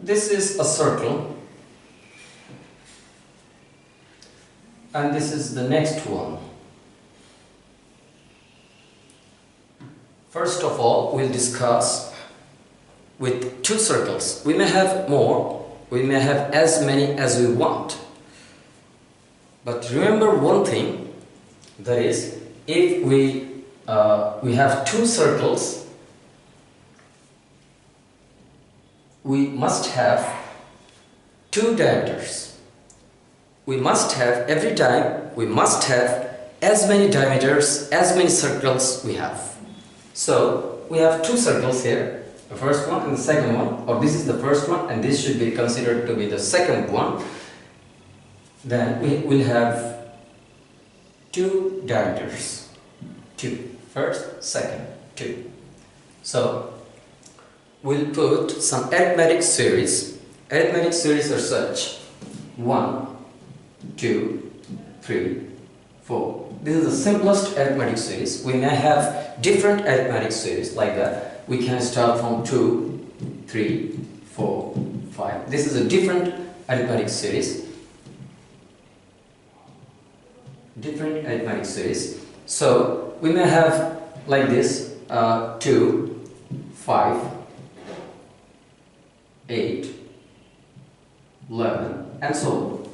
This is a circle, and this is the next one. First of all, we'll discuss with two circles. We may have more, we may have as many as we want. But remember one thing, that is, if we have two circles, we must have two diameters. We must have, every time, we must have as many diameters, as many circles we have. So, we have two circles here, the first one and the second one, or this is the first one and this should be considered to be the second one. Then we will have two diameters. Two. First, second, two. So, we'll put some arithmetic series. Arithmetic series are such: 1, 2, 3, 4. This is the simplest arithmetic series. We may have different arithmetic series like that. We can start from 2, 3, 4, 5. This is a different arithmetic series. Different arithmetic series. So we may have like this: 2, 5, 8, 11, and so on.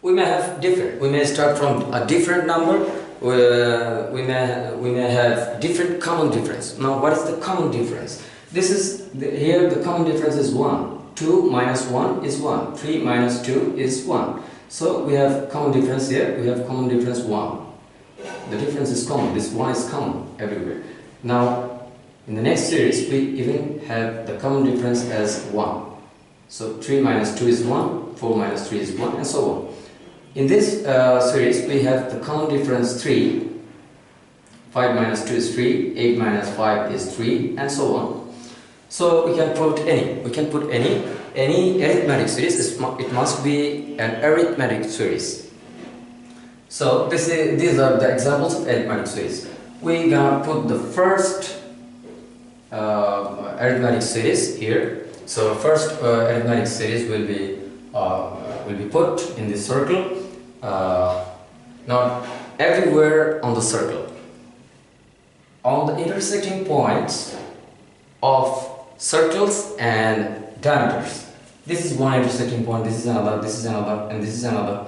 We may have different. We may start from a different number. We may have different common difference. Now, what is the common difference? This is here. The common difference is 1. 2 minus 1 is 1. 3 minus 2 is 1. So we have common difference here. We have common difference 1. The difference is common. This 1 is common everywhere. Now, in the next series, we even have the common difference as 1. So 3 minus 2 is 1. 4 minus 3 is 1, and so on. In this series, we have the common difference 3, 5 minus 2 is 3, 8 minus 5 is 3, and so on. So we can put any arithmetic series. It must be an arithmetic series. So these are the examples of arithmetic series. We're gonna put the first arithmetic series here. So first arithmetic series will be put in this circle. Not everywhere on the circle. On the intersecting points of circles and diameters. This is one intersecting point, this is another, and this is another.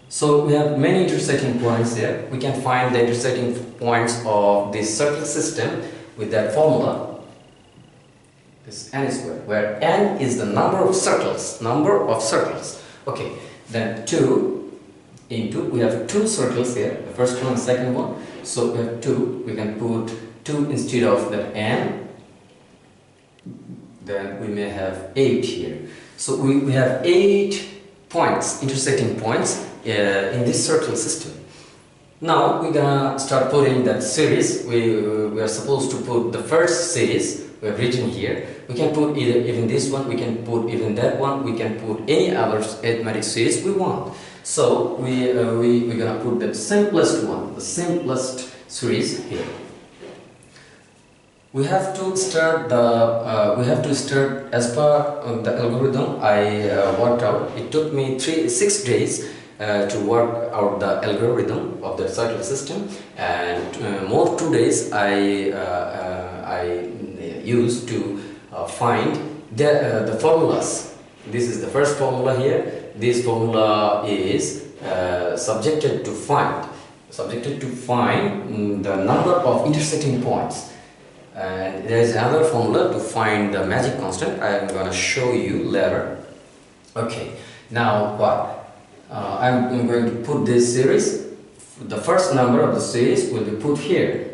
So we have many intersecting points here. We can find the intersecting points of this circle system with that formula. This n squared, where n is the number of circles. Okay, then 2 into, we have two circles here, the first one and the second one. So we have 2, we can put 2 instead of the n. Then we may have 8 here. So we have 8 points, intersecting points in this circle system. Now we're gonna start putting that series. We are supposed to put the first series we have written here. We can put even this one, we can put even that one, we can put any other arithmetic series we want. So we're gonna put the simplest one, the simplest series here. We have to start as per the algorithm I worked out. It took me 6 days to work out the algorithm of the circle system, and more 2 days I used to find the formulas. This is the first formula here. This formula is subjected to find the number of intersecting points. And there is another formula to find the magic constant. I am going to show you later. Okay, now what? I'm going to put this series. The first number of the series will be put here.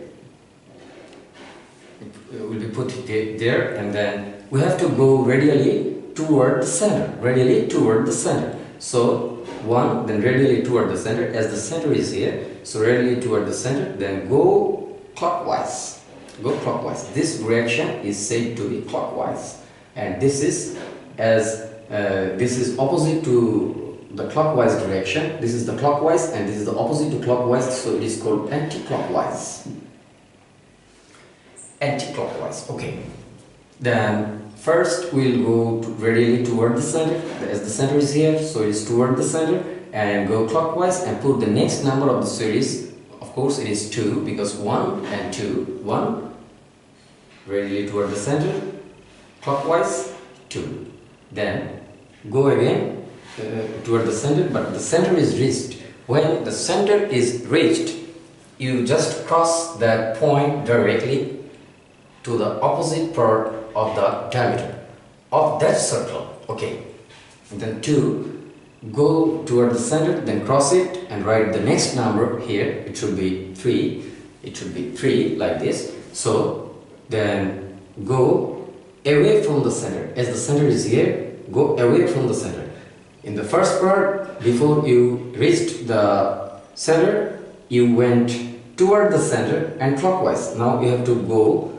It will be put there, and then we have to go radially toward the center. So 1, then radially toward the center, as the center is here. So radially toward the center, then go clockwise. This direction is said to be clockwise, and this is opposite to the clockwise direction. This is the clockwise, and this is the opposite to clockwise, so it is called anti-clockwise. Okay, then first we'll go radially toward the center, as the center is here, so it's toward the center, and go clockwise and put the next number of the series. Of course it is 2 because 1 and 2, 1 radially toward the center, clockwise 2. Then go again toward the center, but the center is reached. When the center is reached, you just cross that point directly to the opposite part of the diameter of that circle. Okay, and then 2, go toward the center, then cross it and write the next number here. It should be 3. It should be 3 like this. So then go away from the center. As the center is here, go away from the center. In the first part, before you reached the center, you went toward the center and clockwise. Now you have to go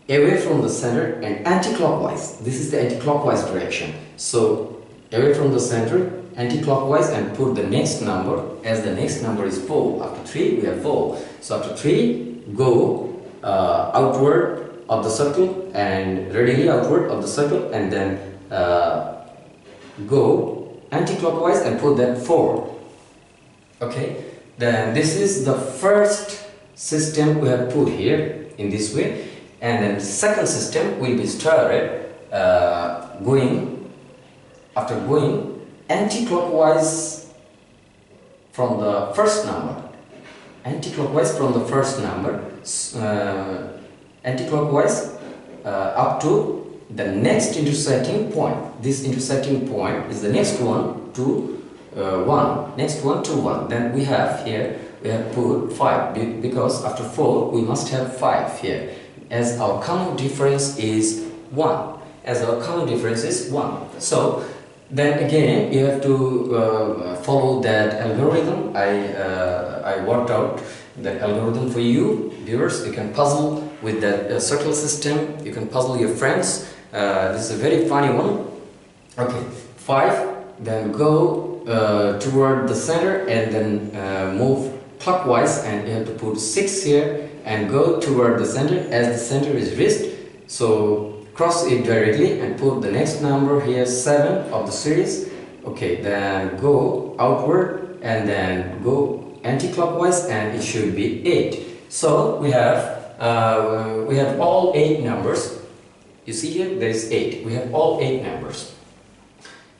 away from the center and anti-clockwise. This is the anti-clockwise direction. So away from the center, anti-clockwise, and put the next number. As the next number is 4. After 3 we have 4. So after 3, go outward of the circle and radially outward of the circle, and then go anti-clockwise and put that 4. Okay, then this is the first system we have put here in this way, and then the second system will be started after going anti-clockwise from the first number. Anti-clockwise from the first number, anti-clockwise up to the next intersecting point. This intersecting point is the next one to 1. Next one to 1. Then we have here, we have put 5 because after 4 we must have 5 here, as our common difference is 1. As our common difference is 1. So then again you have to follow that algorithm. I worked out that algorithm for you viewers. You can puzzle with that circle system. You can puzzle your friends. This is a very funny one. Okay, 5. Then go toward the center and then move clockwise, and you have to put 6 here and go toward the center. As the center is reached, so cross it directly and put the next number here, 7 of the series. Okay, then go outward and then go anti-clockwise, and it should be 8. So we have all 8 numbers. You see here, there is 8. We have all 8 numbers.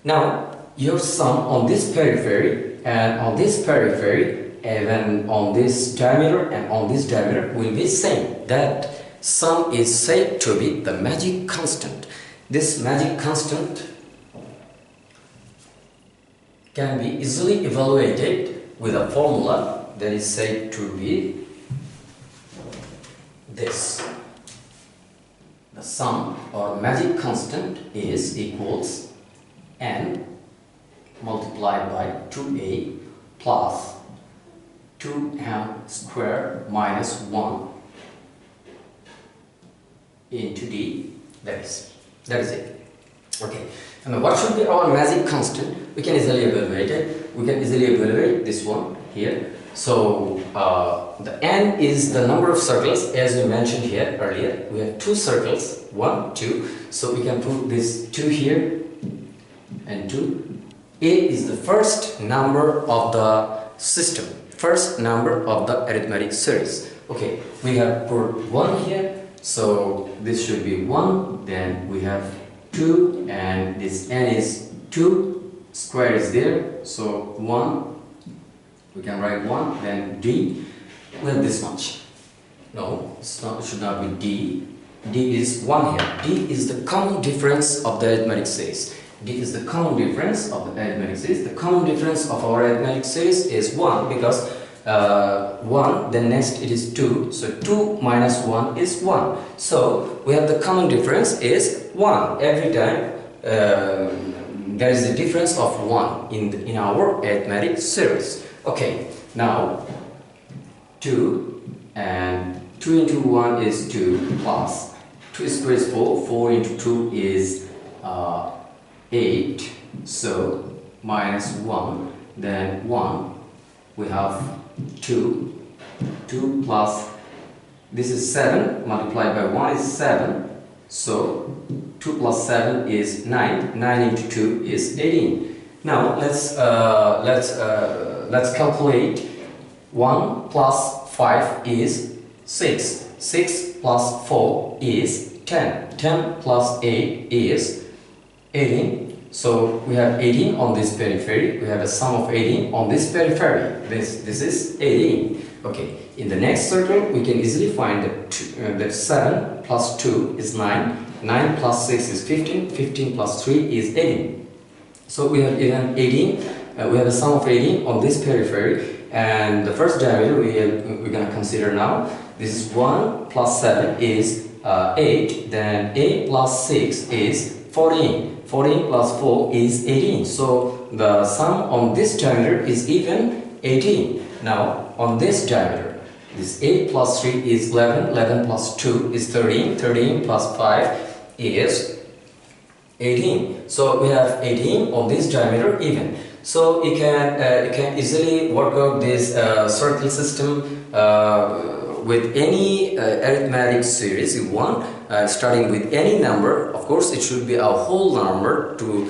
Now your sum on this periphery and on this periphery, even on this diameter and on this diameter, will be same. That sum is said to be the magic constant. This magic constant can be easily evaluated with a formula that is said to be this. The sum or magic constant is equals n multiplied by 2a plus 2m squared minus 1 into d. That is it. Okay, and what should be our magic constant? We can easily evaluate it. We can easily evaluate this one here. So the n is the number of circles, as we mentioned here earlier. We have 2 circles, 1, 2. So we can put this 2 here and 2. A is the first number of the system, first number of the arithmetic series. Okay, we have put 1 here. So this should be 1, then we have 2, and this n is 2, square is there, so 1, we can write 1, then d, we have this much. No, it should not be d. D is 1 here. D is the common difference of the arithmetic series. D is the common difference of the arithmetic series. The common difference of our arithmetic series is 1 because 1, then next it is 2, so 2 minus 1 is 1. So we have the common difference is 1. Every time there is a difference of 1 in our arithmetic series. Okay, now 2, and 2 into 1 is 2 plus 2 squared is 4, 4 into 2 is 8, so minus 1, then 1, we have 2 plus, this is 7, multiplied by 1 is 7, so 2 plus 7 is 9. 9 into 2 is 18. Now let's calculate. 1 plus 5 is 6. 6 plus 4 is 10. 10 plus 8 is 18. So we have 18 on this periphery. We have a sum of 18 on this periphery. This is 18. Okay. In the next circle, we can easily find that 7 plus 2 is 9. 9 plus 6 is 15. 15 plus 3 is 18. So we have even 18. We have a sum of 18 on this periphery. And the first diameter we're going to consider now. This is 1 plus 7 is 8. Then 8 plus 6 is 14. 14 plus 4 is 18. So the sum on this diameter is even 18. Now on this diameter, this 8 plus 3 is 11. 11 plus 2 is 13. 13 plus 5 is 18. So we have 18 on this diameter even. So you can easily work out this circle system with any arithmetic series you want, starting with any number. Of course, it should be a whole number to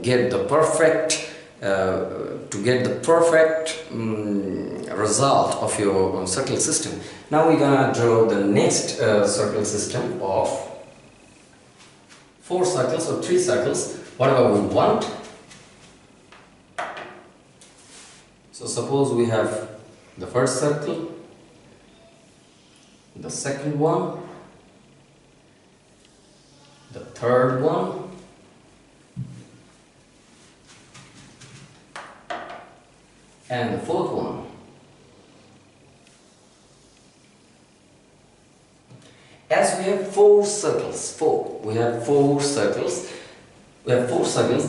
get the perfect result of your circle system. Now we're gonna draw the next circle system of 4 circles or 3 circles, whatever we want. So suppose we have the first circle, the second one, the third one, and the fourth one. As we have 4 circles,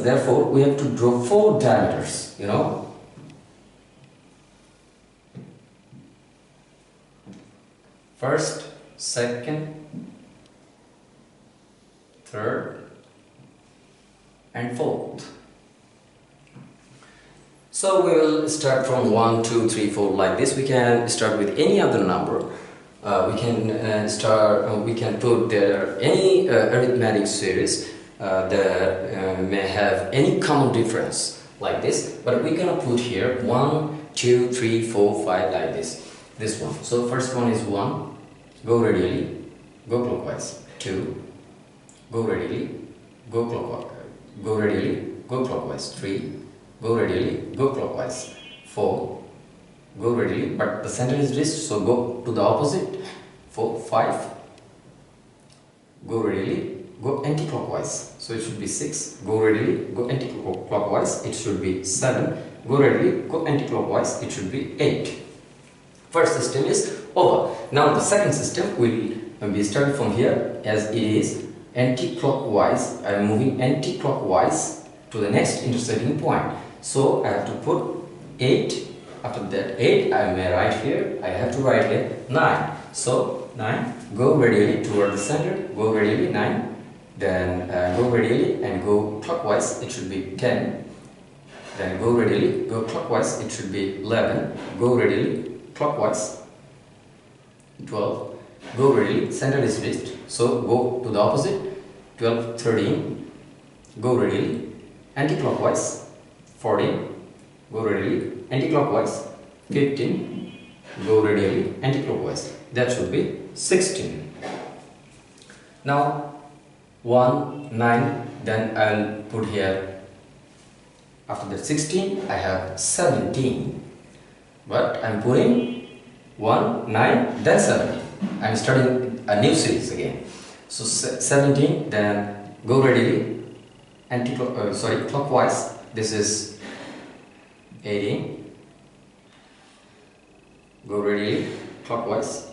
therefore we have to draw 4 diameters, you know. First, second, third, and fourth. So we will start from 1, 2, 3, 4 like this. We can start with any other number. We can put there any arithmetic series that may have any common difference like this. But we're gonna put here 1, 2, 3, 4, 5 like this. This one. So first one is 1. Go radially, go clockwise. 2. Go radially, go clockwise. Go radially, go clockwise. 3. Go radially, go clockwise. 4. Go radially, but the center is this, so go to the opposite. 4, 5. Go radially, go anti-clockwise. So it should be 6. Go radially, go anti-clockwise. It should be 7. Go radially, go anti-clockwise. It should be 8. First system is over. Now the second system will be started from here, as it is anti-clockwise. I am moving anti-clockwise to the next intersecting point. So I have to put 8. After that 8, I may write here. I have to write here 9. So 9. Go radially toward the center. Go radially 9. Then go radially and go clockwise. It should be 10. Then go radially, go clockwise. It should be 11. Go radially, clockwise. 12. Go radially, center is fixed, so go to the opposite. 12, 13. Go radially, anti-clockwise. 14. Go radially, anti-clockwise. 15. Go radially, anti-clockwise. That should be 16. Now 1, 9. Then I'll put here. After that 16, I have 17. But I'm putting 1, 9, then 17. I'm starting a new series again. So 17, then go radially, clockwise. This is 18. Go radially, clockwise.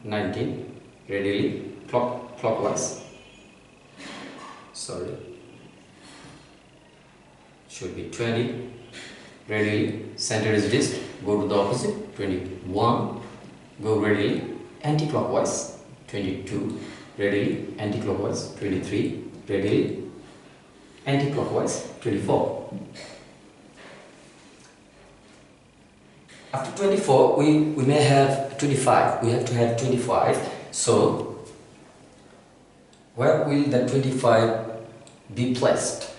19. Radially, clockwise. Sorry. Should be 20. Radially, center is disc. Go to the opposite. 21. Go radially, anti-clockwise. 22. Radially, anti-clockwise. 23. Radially, anti-clockwise. 24. After 24, we may have 25. We have to have 25. So Where will the 25 be placed?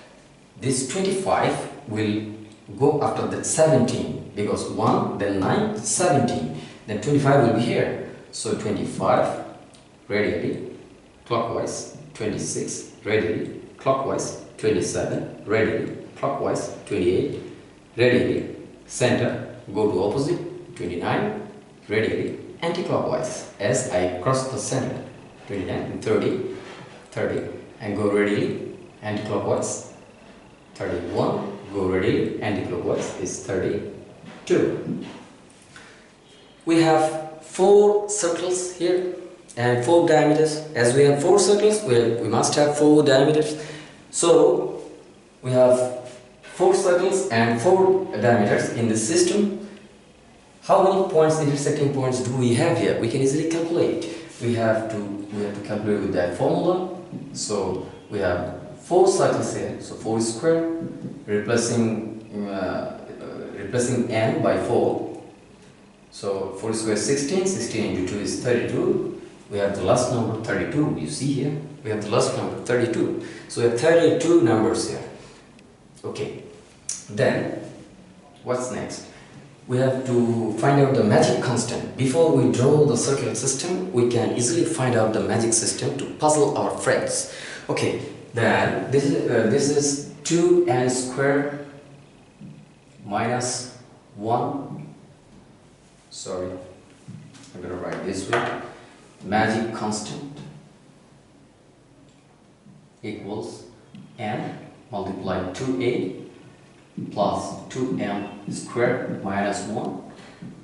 This 25 will go after that 17, because 1, then 9, 17. Then 25 will be here. So 25 radially, clockwise, 26 radially, clockwise, 27 radially, clockwise, 28 radially, center, go to opposite, 29 radially, anti-clockwise as I cross the center, 29 and 30, 30, and go radially, anti-clockwise, 31, go radially, anti-clockwise is 32. We have 4 circles here and 4 diameters. As we have 4 circles, we must have 4 diameters. So we have 4 circles and 4 diameters in this system. How many points, intersecting points, do we have here? We can easily calculate. We have to calculate with that formula. So we have 4 circles here. So 4 square, replacing n by 4. So 4 square is 16. 16 into 2 is 32. We have the last number 32. You see here, we have the last number 32. So we have 32 numbers here. Okay. Then what's next? We have to find out the magic constant. Before we draw the circular system, we can easily find out the magic system to puzzle our friends. Okay, then this is 2n square minus 1. Sorry, I'm gonna write this way. Magic constant equals n multiplied 2a plus 2m squared minus 1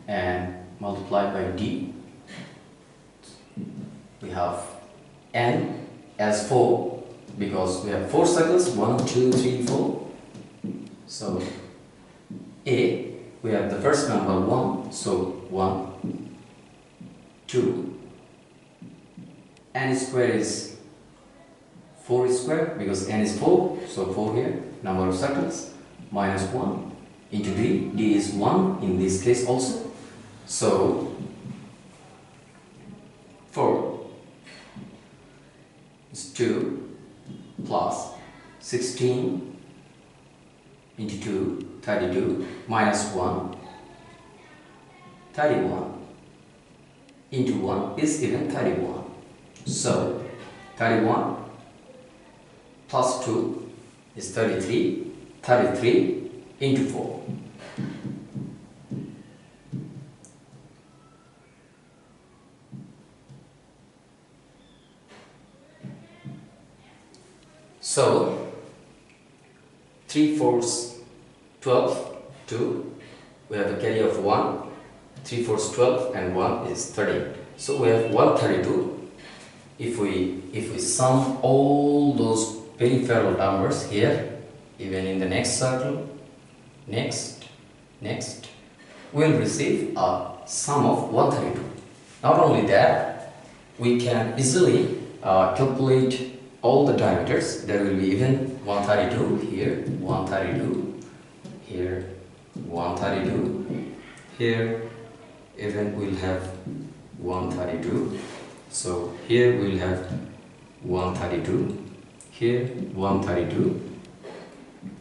and multiplied by d. We have n as 4 because we have 4 circles, 1, 2, 3, 4. So a, we have the first number 1, so 1, 2, n squared is 4 squared because n is 4, so 4 here, number of circles, minus 1 into d, d is 1 in this case also, so 4 is 2 plus 16 into 2, 32, minus 1, 31 into 1 is even 31. So 31 plus 2 is 33, 33 into 4. So 3 fourths 12, 2, we have a carry of 1, 3 fourths 12 and 1 is 13. So we have 132. If we sum all those peripheral numbers here, even in the next circle, next, we'll receive a sum of 132. Not only that, we can easily calculate all the diameters. There will be even 132 here, 132 here, 132 here, even we'll have 132. So here we'll have 132, here 132,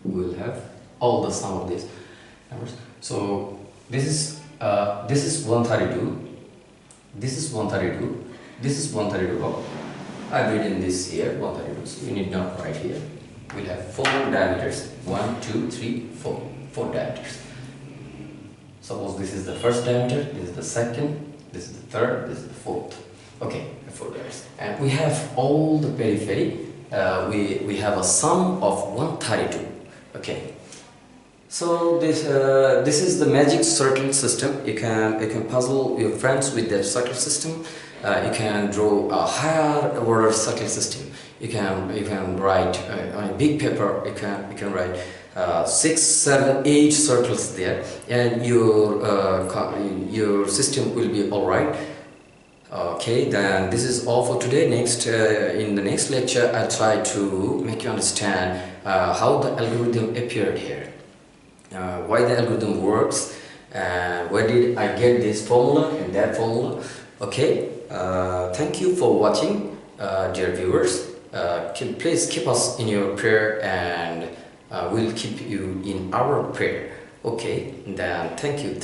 we'll have all the sum of these numbers. So this is 132, this is 132, this is 132. Oh, I've written this here, 132, so you need not write here. We'll have 4 diameters, 1, 2, 3, 4, 4 diameters. Suppose this is the first diameter, this is the second, this is the third, this is the fourth. Okay, 4 diameters. And we have all the periphery. We have a sum of 132. Okay. So this is the magic circle system. You can puzzle your friends with the circle system. You can draw a higher order circle system. You can write on a big paper. You can write 6, 7, 8 circles there, and your system will be all right. Okay, then this is all for today. In the next lecture, I'll try to make you understand how the algorithm appeared here, why the algorithm works, and where did I get this formula and that formula. Okay, thank you for watching, dear viewers. please keep us in your prayer, and we'll keep you in our prayer. Okay, then thank you.